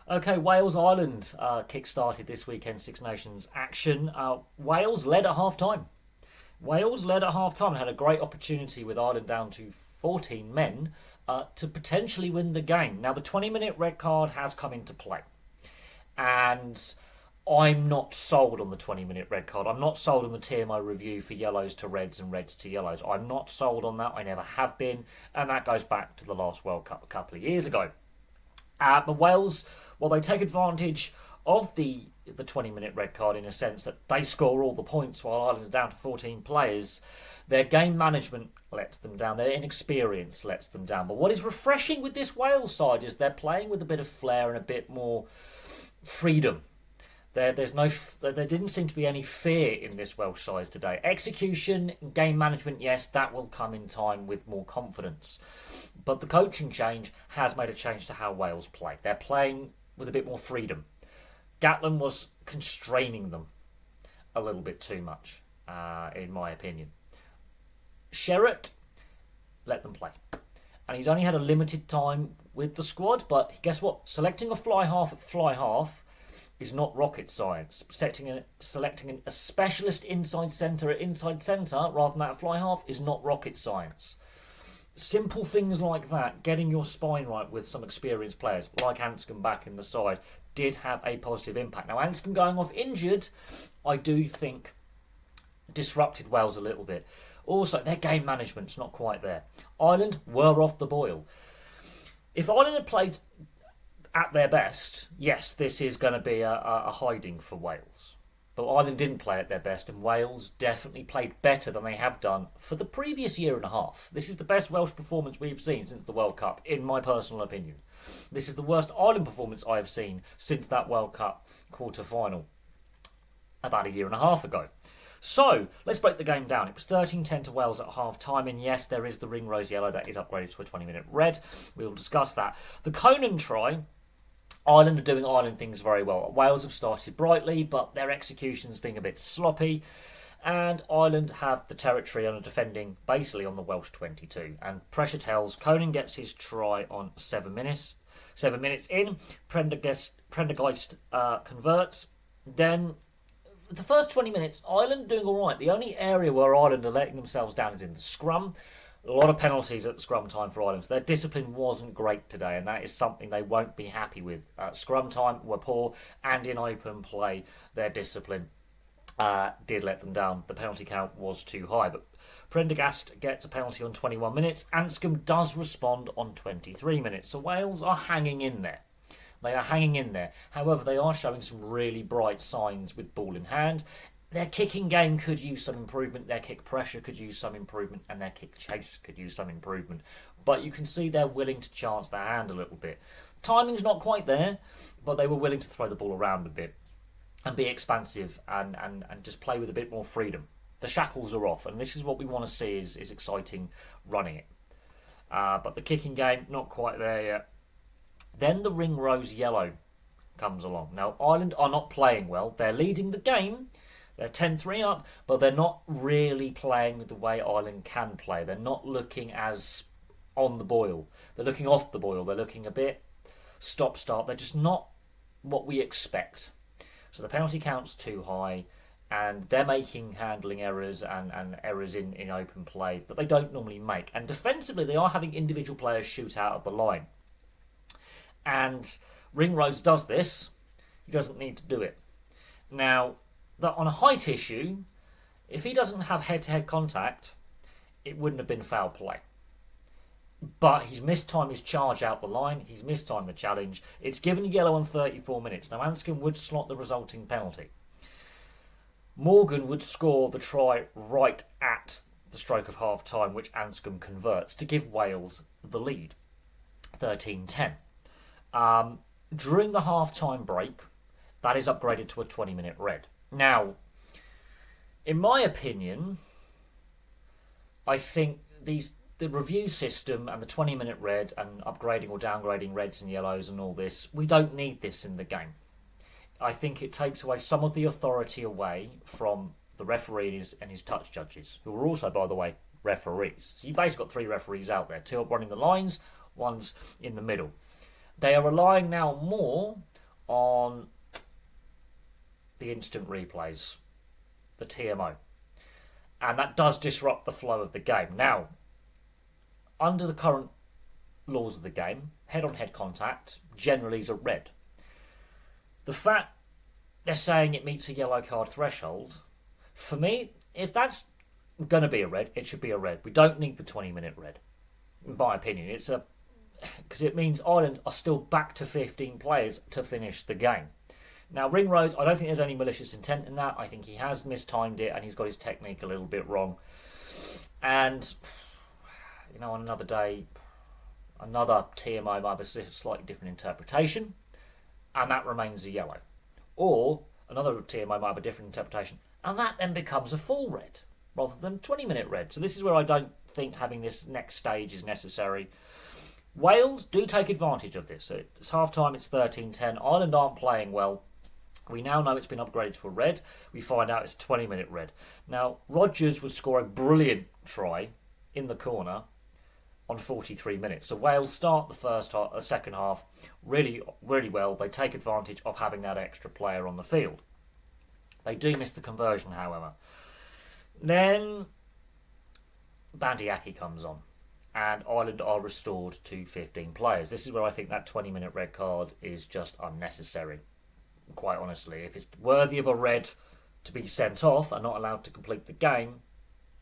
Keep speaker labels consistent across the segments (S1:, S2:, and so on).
S1: Okay, Wales-Ireland kick-started this weekend Six Nations action. Wales led at half-time. Wales led at half-time and had a great opportunity with Ireland down to 14 men to potentially win the game. Now, the 20-minute red card has come into play. And I'm not sold on the 20-minute red card. I'm not sold on the TMO review for yellows to reds and reds to yellows. I'm not sold on that. I never have been. And that goes back to the last World Cup a couple of years ago. But Wales, well, they take advantage of the 20-minute red card in a sense that they score all the points while Ireland are down to 14 players. Their game management lets them down. Their inexperience lets them down. But what is refreshing with this Wales side is they're playing with a bit of flair and a bit more freedom. There didn't seem to be any fear in this Welsh side today. Execution, game management, yes, that will come in time with more confidence. But the coaching change has made a change to how Wales play. They're playing with a bit more freedom. Gatland was constraining them a little bit too much, in my opinion. Sherratt let them play. And he's only had a limited time with the squad, but guess what? Selecting a fly half at fly half is not rocket science. Selecting a specialist inside centre at inside centre rather than that at fly half is not rocket science. Simple things like that, getting your spine right with some experienced players, like Anscombe back in the side, did have a positive impact. Now, Anscombe going off injured, I do think disrupted Wales a little bit. Also, their game management's not quite there. Ireland were off the boil. If Ireland had played at their best, yes, this is going to be a hiding for Wales. But Ireland didn't play at their best, and Wales definitely played better than they have done for the previous year and a half. This is the best Welsh performance we've seen since the World Cup, in my personal opinion. This is the worst Ireland performance I have seen since that World Cup quarter-final about a year and a half ago. So, let's break the game down. It was 13-10 to Wales at half-time, and yes, there is the Ringrose yellow that is upgraded to a 20-minute red. We will discuss that. The Conan try, Ireland are doing Ireland things very well. Wales have started brightly, but their execution's being a bit sloppy. And Ireland have the territory and are defending basically on the Welsh 22. And pressure tells. Conan gets his try on 7 minutes. 7 minutes in, Prendergast converts. Then, the first 20 minutes, Ireland doing all right. The only area where Ireland are letting themselves down is in the scrum. A lot of penalties at scrum time for Ireland. So their discipline wasn't great today, and that is something they won't be happy with. Scrum time were poor, and in open play, their discipline did let them down. The penalty count was too high, but Prendergast gets a penalty on 21 minutes. Anscombe does respond on 23 minutes. So Wales are hanging in there. They are hanging in there. However, they are showing some really bright signs with ball in hand. Their kicking game could use some improvement. Their kick pressure could use some improvement. And their kick chase could use some improvement. But you can see they're willing to chance their hand a little bit. Timing's not quite there, but they were willing to throw the ball around a bit and be expansive and just play with a bit more freedom. The shackles are off, and this is what we want to see is exciting running it. But the kicking game, not quite there yet. Then the Ringrose yellow comes along. Now, Ireland are not playing well. They're leading the game. They're 10-3 up, but they're not really playing the way Ireland can play. They're not looking as on the boil. They're looking off the boil. They're looking a bit stop-start. They're just not what we expect. So the penalty count's too high, and they're making handling errors and errors in open play that they don't normally make. And defensively, they are having individual players shoot out of the line. And Ringrose does this. He doesn't need to do it. Now, that on a height issue, if he doesn't have head-to-head contact, it wouldn't have been foul play. But he's mistimed his charge out the line. He's mistimed the challenge. It's given a yellow on 34 minutes. Now, Anscombe would slot the resulting penalty. Morgan would score the try right at the stroke of half-time, which Anscombe converts to give Wales the lead, 13-10. During the half-time break, that is upgraded to a 20-minute red. Now, in my opinion, I think the review system and the 20-minute red and upgrading or downgrading reds and yellows and all this, we don't need this in the game. I think it takes away some of the authority away from the referee and his touch judges, who are also, by the way, referees. So you've basically got 3 referees out there, 2 running the lines, 1's in the middle. They are relying now more on the instant replays, the TMO. And that does disrupt the flow of the game. Now, under the current laws of the game, head-on-head contact generally is a red. The fact they're saying it meets a yellow card threshold, for me, if that's going to be a red, it should be a red. We don't need the 20-minute red, in my opinion. Because it means Ireland are still back to 15 players to finish the game. Now, Ringrose, I don't think there's any malicious intent in that. I think he has mistimed it and he's got his technique a little bit wrong. And, on another day, another TMO might have a slightly different interpretation, and that remains a yellow. Or another TMO might have a different interpretation, and that then becomes a full red rather than 20-minute red. So this is where I don't think having this next stage is necessary. Wales do take advantage of this. So it's half-time, it's 13-10. Ireland aren't playing well. We now know it's been upgraded to a red. We find out it's a 20-minute red. Now, Rodgers would score a brilliant try in the corner on 43 minutes. So Wales start the second half really, really well. They take advantage of having that extra player on the field. They do miss the conversion, however. Then Bandy Aki comes on, and Ireland are restored to 15 players. This is where I think that 20-minute red card is just unnecessary. Quite honestly, if it's worthy of a red to be sent off and not allowed to complete the game,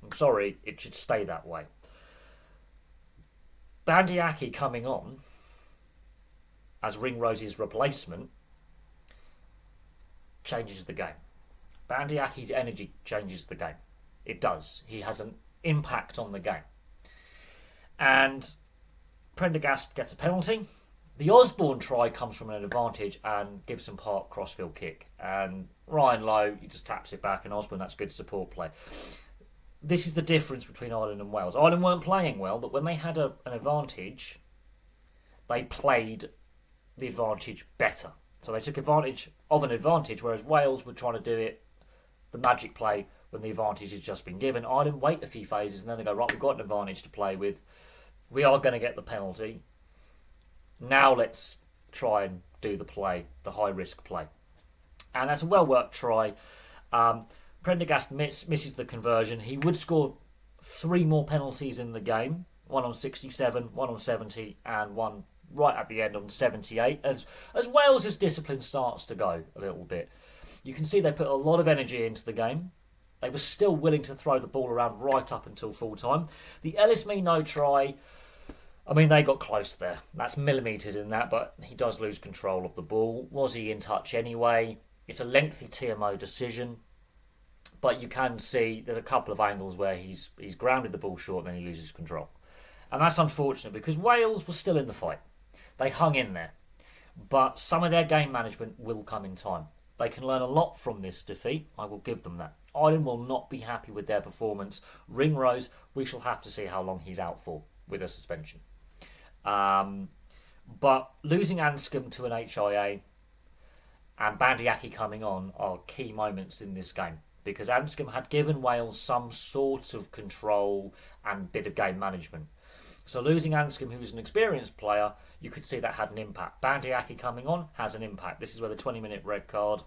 S1: I'm sorry, it should stay that way. Bandy Aki coming on as Ringrose's replacement changes the game. Bandy Aki's energy changes the game. It does. He has an impact on the game. And Prendergast gets a penalty. The Osborne try comes from an advantage and Gibson Park crossfield kick. And Ryan Lowe, he just taps it back, and Osborne, that's good support play. This is the difference between Ireland and Wales. Ireland weren't playing well, but when they had an advantage, they played the advantage better. So they took advantage of an advantage, whereas Wales were trying to do it, the magic play, when the advantage has just been given. Ireland wait a few phases and then they go, right, we've got an advantage to play with. We are going to get the penalty. Now let's try and do the play, the high-risk play. And that's a well-worked try. Prendergast misses the conversion. He would score 3 more penalties in the game. One on 67, one on 70, and one right at the end on 78. As Wales' discipline starts to go a little bit. You can see they put a lot of energy into the game. They were still willing to throw the ball around right up until full time. The Ellis Mino try, I mean, they got close there. That's millimetres in that, but he does lose control of the ball. Was he in touch anyway? It's a lengthy TMO decision, but you can see there's a couple of angles where he's grounded the ball short and then he loses control. And that's unfortunate because Wales was still in the fight. They hung in there. But some of their game management will come in time. They can learn a lot from this defeat. I will give them that. Ireland will not be happy with their performance. Ringrose, we shall have to see how long he's out for with a suspension. But losing Anscombe to an HIA and Bandy Aki coming on are key moments in this game, because Anscombe had given Wales some sort of control and bit of game management. So losing Anscombe, who was an experienced player, you could see that had an impact. Bandy Aki coming on has an impact. This is where the 20-minute red card,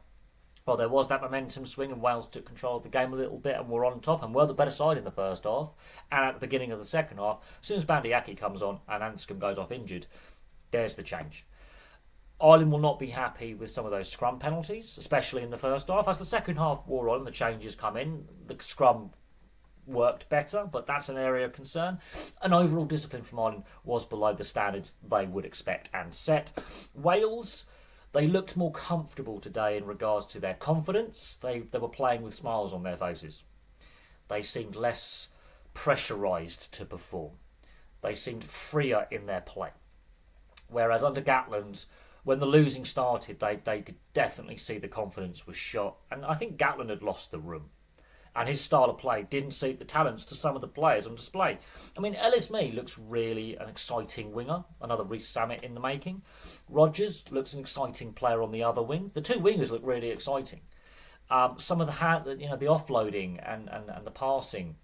S1: well, there was that momentum swing and Wales took control of the game a little bit and were on top and were the better side in the first half. And at the beginning of the second half, as soon as Bandy Aki comes on and Anscombe goes off injured, there's the change. Ireland will not be happy with some of those scrum penalties, especially in the first half. As the second half wore on, the changes come in. The scrum worked better, but that's an area of concern. And overall discipline from Ireland was below the standards they would expect and set. Wales, they looked more comfortable today in regards to their confidence. They were playing with smiles on their faces. They seemed less pressurised to perform. They seemed freer in their play. Whereas under Gatland, when the losing started, they could definitely see the confidence was shot. And I think Gatland had lost the room. And his style of play didn't suit the talents to some of the players on display. I mean, Ellis Mee looks really an exciting winger. Another Reece Samet in the making. Rodgers looks an exciting player on the other wing. The two wingers look really exciting. Some of the offloading and the passing,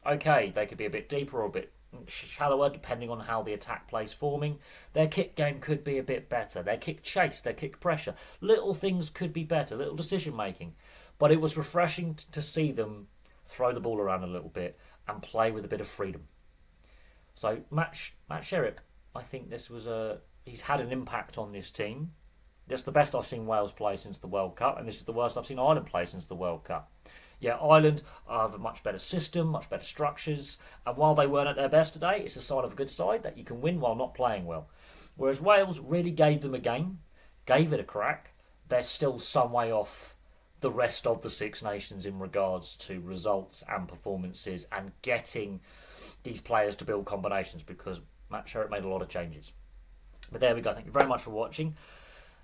S1: okay, they could be a bit deeper or a bit shallower depending on how the attack plays forming. Their kick game could be a bit better. Their kick chase, their kick pressure. Little things could be better, little decision making. But it was refreshing to see them throw the ball around a little bit and play with a bit of freedom. So Matt Sherritt, I think he's had an impact on this team. That's the best I've seen Wales play since the World Cup, and this is the worst I've seen Ireland play since the World Cup. Yeah, Ireland have a much better system, much better structures, and while they weren't at their best today, it's a sign of a good side that you can win while not playing well. Whereas Wales really gave them a game, gave it a crack. They're still some way off the rest of the Six Nations in regards to results and performances and getting these players to build combinations, because Matt Sherritt made a lot of changes. But there we go. Thank you very much for watching.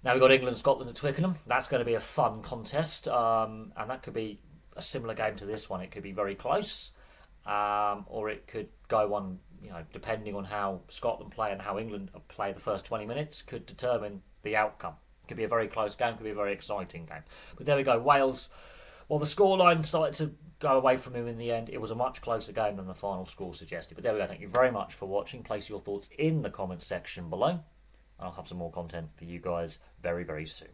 S1: Now we've got England, Scotland at Twickenham. That's going to be a fun contest, and that could be a similar game to this one. It could be very close, or it could go on, depending on how Scotland play and how England play the first 20 minutes, could determine the outcome. It could be a very close game, could be a very exciting game. But there we go. Wales, well, the scoreline started to go away from him in the end. It was a much closer game than the final score suggested. But there we go. Thank you very much for watching. Place your thoughts in the comments section below. I'll have some more content for you guys very, very soon.